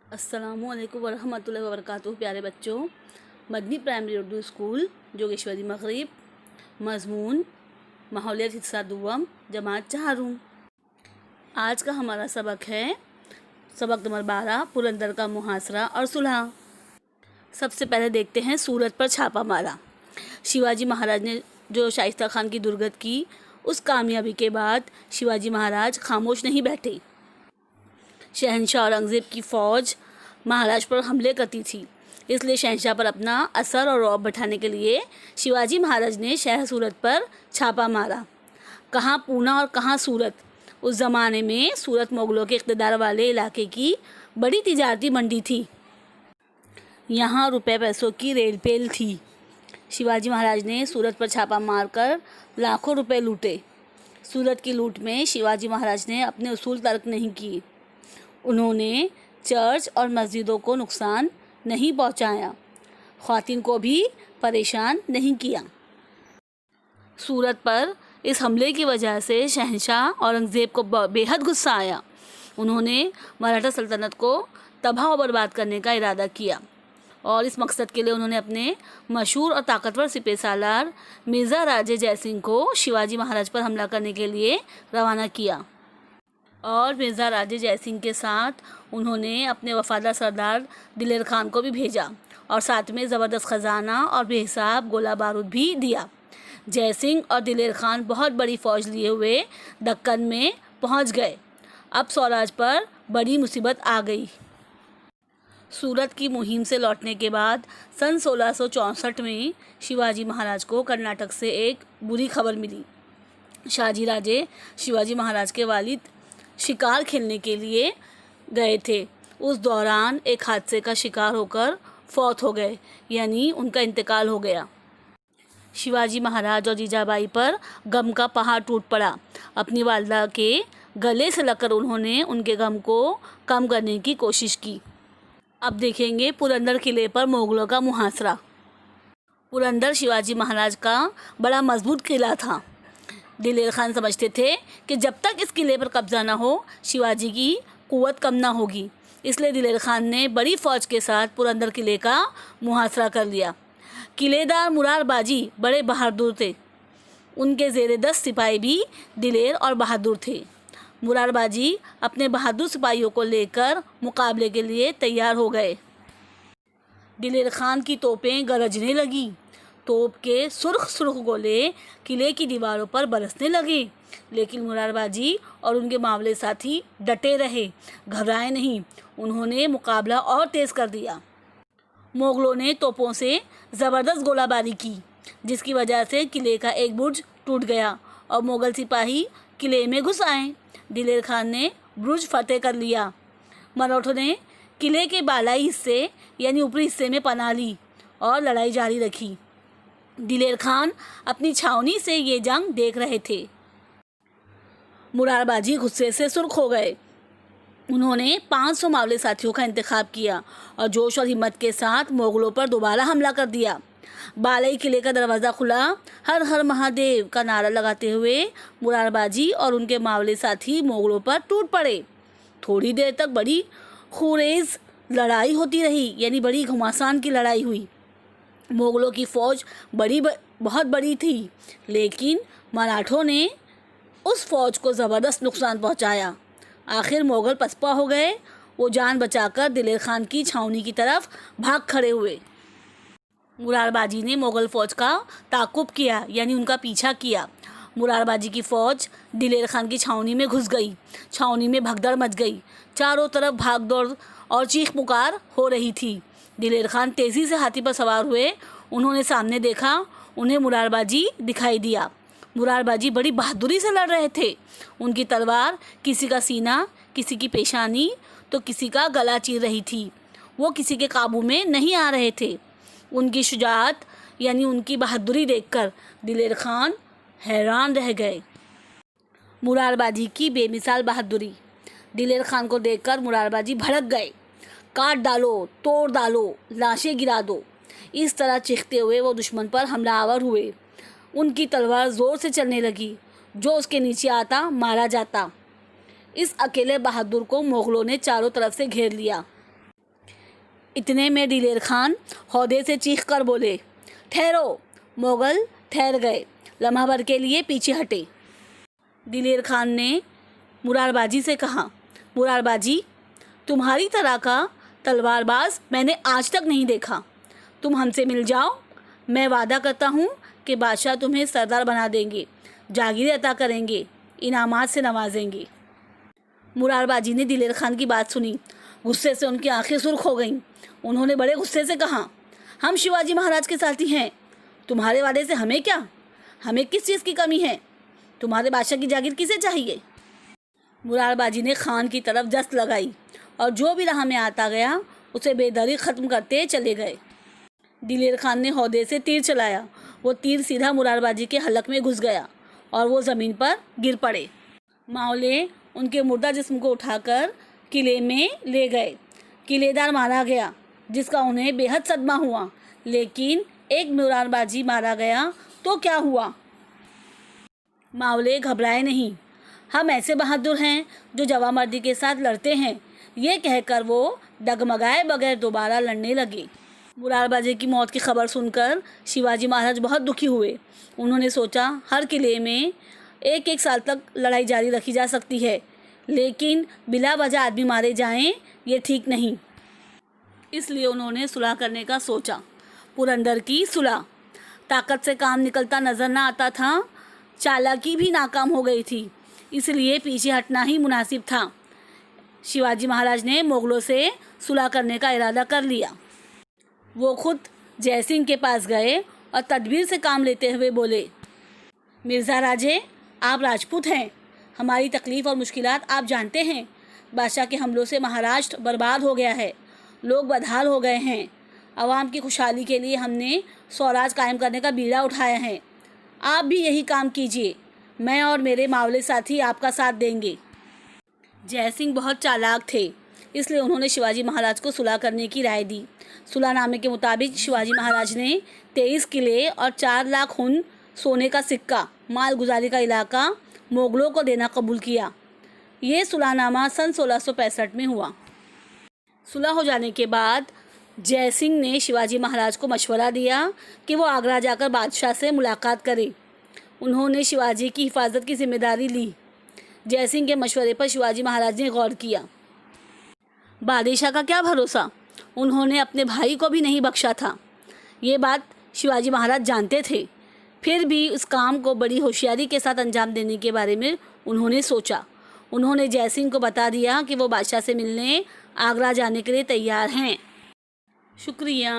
अस्सलामुअलैकुम वरहमतुल्लाहि वबरकातुहू। प्यारे बच्चों, मदनी प्राइमरी उर्दू स्कूल जोगेश्वरी मगरिब, मजमून माहौलियत हिस्सा दुवम, जमात चारूं। आज का हमारा सबक है सबक नंबर 12, पुरंदर का मुहासरा और सुलह। सबसे पहले देखते हैं सूरत पर छापा मारा। शिवाजी महाराज ने जो शाइस्ता खान की दुर्गत की, उस कामयाबी के बाद शिवाजी महाराज खामोश नहीं बैठे। शहंशाह औरंगज़ेब की फ़ौज महाराष्ट्र पर हमले करती थी, इसलिए शहंशाह पर अपना असर और रौब बैठाने के लिए शिवाजी महाराज ने शहर सूरत पर छापा मारा। कहाँ पूना और कहाँ सूरत। उस ज़माने में सूरत मुग़लों के इक़्तिदार वाले इलाके की बड़ी तिजारती मंडी थी। यहाँ रुपए पैसों की रेल पेल थी। शिवाजी महाराज ने सूरत पर छापा मारकर लाखों रुपए लूटे। सूरत की लूट में शिवाजी महाराज ने अपने उसूल तर्क नहीं किए। उन्होंने चर्च और मस्जिदों को नुकसान नहीं पहुंचाया, ख़वातीन को भी परेशान नहीं किया। सूरत पर इस हमले की वजह से शहंशाह औरंगज़ेब को बेहद गुस्सा आया। उन्होंने मराठा सल्तनत को तबाह और बर्बाद करने का इरादा किया और इस मकसद के लिए उन्होंने अपने मशहूर और ताकतवर सिपह सालार मिर्ज़ा राजे जयसिंह को शिवाजी महाराज पर हमला करने के लिए रवाना किया और मिर्ज़ा राजे जयसिंह के साथ उन्होंने अपने वफ़ादार सरदार दिलेर खान को भी भेजा और साथ में ज़बरदस्त ख़जाना और बेहिसाब गोला बारूद भी दिया। जयसिंह और दिलेर खान बहुत बड़ी फ़ौज लिए हुए दक्कन में पहुंच गए। अब स्वराज पर बड़ी मुसीबत आ गई। सूरत की मुहिम से लौटने के बाद सन 1664 में शिवाजी महाराज को कर्नाटक से एक बुरी खबर मिली। शाहजी राजे शिवाजी महाराज के वालिद शिकार खेलने के लिए गए थे। उस दौरान एक हादसे का शिकार होकर फौत हो गए, यानी उनका इंतकाल हो गया। शिवाजी महाराज और जीजाबाई पर गम का पहाड़ टूट पड़ा। अपनी वालिदा के गले से लगकर उन्होंने उनके गम को कम करने की कोशिश की। अब देखेंगे पुरंदर किले पर मुग़लों का मुहासरा। पुरंदर शिवाजी महाराज का बड़ा मजबूत किला था। दिलेर खान समझते थे कि जब तक इस किले पर कब्जा ना हो, शिवाजी की कुव्वत कम ना होगी। इसलिए दिलेर खान ने बड़ी फ़ौज के साथ पुरंदर किले का मुहासरा कर लिया। किलेदार मुरार बाजी बड़े बहादुर थे। उनके ज़ेरे 10 सिपाही भी दिलेर और बहादुर थे। मुरार बाजी अपने बहादुर सिपाहियों को लेकर मुकाबले के लिए तैयार हो गए। दिलेर खान की तोपें गरजने लगीं। तोप के सुर्ख सुर्ख गोले किले की दीवारों पर बरसने लगे, लेकिन मुरार बाजी और उनके मावले साथी डटे रहे, घबराए नहीं। उन्होंने मुकाबला और तेज़ कर दिया। मुग़लों ने तोपों से ज़बरदस्त गोलाबारी की, जिसकी वजह से किले का एक बुर्ज टूट गया और मुग़ल सिपाही किले में घुस आए। दिलेर खान ने बुर्ज फतेह कर लिया। मराठों ने किले के बालाई हिस्से यानी ऊपरी हिस्से में पनाह ली और लड़ाई जारी रखी। दिलेर खान अपनी छावनी से ये जंग देख रहे थे। मुरार बाजी गुस्से से सुर्ख हो गए। उन्होंने 500 मावले साथियों का इंतखाब किया और जोश और हिम्मत के साथ मुग़लों पर दोबारा हमला कर दिया। बालाई किले का दरवाज़ा खुला। हर हर महादेव का नारा लगाते हुए मुरार बाजी और उनके मावले साथी मुग़लों पर टूट पड़े। थोड़ी देर तक बड़ी खूरेज़ लड़ाई होती रही, यानी बड़ी घमासान की लड़ाई हुई। मुग़लों की फ़ौज बहुत बड़ी थी, लेकिन मराठों ने उस फ़ौज को ज़बरदस्त नुकसान पहुंचाया। आखिर मुग़ल पसपा हो गए। वो जान बचाकर दिलेर खान की छावनी की तरफ भाग खड़े हुए। मुरार बाजी ने मुग़ल फ़ौज का ताक़ुब किया, यानी उनका पीछा किया। मुरार बाजी की फ़ौज दिलेर खान की छावनी में घुस गई। छावनी में भगदड़ मच गई। चारों तरफ भाग दौड़ और चीख पुकार हो रही थी। दिलेर खान तेज़ी से हाथी पर सवार हुए। उन्होंने सामने देखा, उन्हें मुरार बाजी दिखाई दिया। मुरार बाजी बड़ी बहादुरी से लड़ रहे थे। उनकी तलवार किसी का सीना, किसी की पेशानी तो किसी का गला चीर रही थी। वो किसी के काबू में नहीं आ रहे थे। उनकी शुजाअत यानी उनकी बहादुरी देखकर दिलेर खान हैरान रह गए। मुरार बाजी की बेमिसाल बहादुरी। दिलेर खान को देखकर मुरार बाजी भड़क गए। काट डालो, तोड़ डालो, लाशें गिरा दो, इस तरह चीखते हुए वो दुश्मन पर हमलावर हुए। उनकी तलवार ज़ोर से चलने लगी। जो उसके नीचे आता मारा जाता। इस अकेले बहादुर को मुग़लों ने चारों तरफ से घेर लिया। इतने में दिलेर खान हौदे से चीख कर बोले, ठहरो। मोगल ठहर गए, लम्हा भर के लिए पीछे हटे। दिलेर खान ने मुरारबाजी से कहा, मुरारबाजी, तुम्हारी तरह का तलवारबाज मैंने आज तक नहीं देखा। तुम हमसे मिल जाओ, मैं वादा करता हूँ कि बादशाह तुम्हें सरदार बना देंगे, जागीरें अता करेंगे, इनामात से नवाजेंगे। मुरारबाजी ने दिलेर खान की बात सुनी। गुस्से से उनकी आंखें सुर्ख हो गईं। उन्होंने बड़े गुस्से से कहा, हम शिवाजी महाराज के साथी हैं, तुम्हारे वादे से हमें क्या? हमें किस चीज़ की कमी है? तुम्हारे बादशाह की जागीर किसे चाहिए? मुरारबाजी ने खान की तरफ दस्त लगाई और जो भी राह में आता गया उसे बेदरी ख़त्म करते चले गए। दिलेर खान ने हौदे से तीर चलाया। वो तीर सीधा मुरारबाजी के हलक में घुस गया और वो ज़मीन पर गिर पड़े। मावले उनके मुर्दा जिस्म को उठाकर किले में ले गए। किलेदार मारा गया, जिसका उन्हें बेहद सदमा हुआ। लेकिन एक मुरारबाजी मारा गया तो क्या हुआ? मावले घबराए नहीं। हम ऐसे बहादुर हैं जो जवामर्दी के साथ लड़ते हैं, ये कहकर वो डगमगाए बगैर दोबारा लड़ने लगे। मुरारबाजी की मौत की खबर सुनकर शिवाजी महाराज बहुत दुखी हुए। उन्होंने सोचा, हर किले में एक एक साल तक लड़ाई जारी रखी जा सकती है, लेकिन बिला वजह आदमी मारे जाएं, ये ठीक नहीं। इसलिए उन्होंने सुलह करने का सोचा। पुरंदर की सुलह। ताकत से काम निकलता नज़र न आता था, चालाकी भी नाकाम हो गई थी, इसलिए पीछे हटना ही मुनासिब था। शिवाजी महाराज ने मुग़लों से सुलह करने का इरादा कर लिया। वो खुद जयसिंह के पास गए और तदबीर से काम लेते हुए बोले, मिर्ज़ा राजे, आप राजपूत हैं, हमारी तकलीफ़ और मुश्किलात आप जानते हैं। बादशाह के हमलों से महाराष्ट्र बर्बाद हो गया है, लोग बदहाल हो गए हैं। आवाम की खुशहाली के लिए हमने स्वराज कायम करने का बीड़ा उठाया है। आप भी यही काम कीजिए, मैं और मेरे मावले साथी आपका साथ देंगे। जयसिंह बहुत चालाक थे, इसलिए उन्होंने शिवाजी महाराज को सुलह करने की राय दी। सुलहनामे के मुताबिक शिवाजी महाराज ने 23 किले और 4 लाख हुन सोने का सिक्का, मालगुजारी का इलाका मुग़लों को देना कबूल किया। ये सुलहनामा सन 1665 में हुआ। सुलह हो जाने के बाद जयसिंह ने शिवाजी महाराज को मशवरा दिया कि वो आगरा जाकर बादशाह से मुलाकात करें। उन्होंने शिवाजी की हिफाजत की जिम्मेदारी ली। जयसिंह के मशवरे पर शिवाजी महाराज ने गौर किया। बादशाह का क्या भरोसा, उन्होंने अपने भाई को भी नहीं बख्शा था। ये बात शिवाजी महाराज जानते थे, फिर भी उस काम को बड़ी होशियारी के साथ अंजाम देने के बारे में उन्होंने सोचा। उन्होंने जयसिंह को बता दिया कि वो बादशाह से मिलने आगरा जाने के लिए तैयार हैं। शुक्रिया।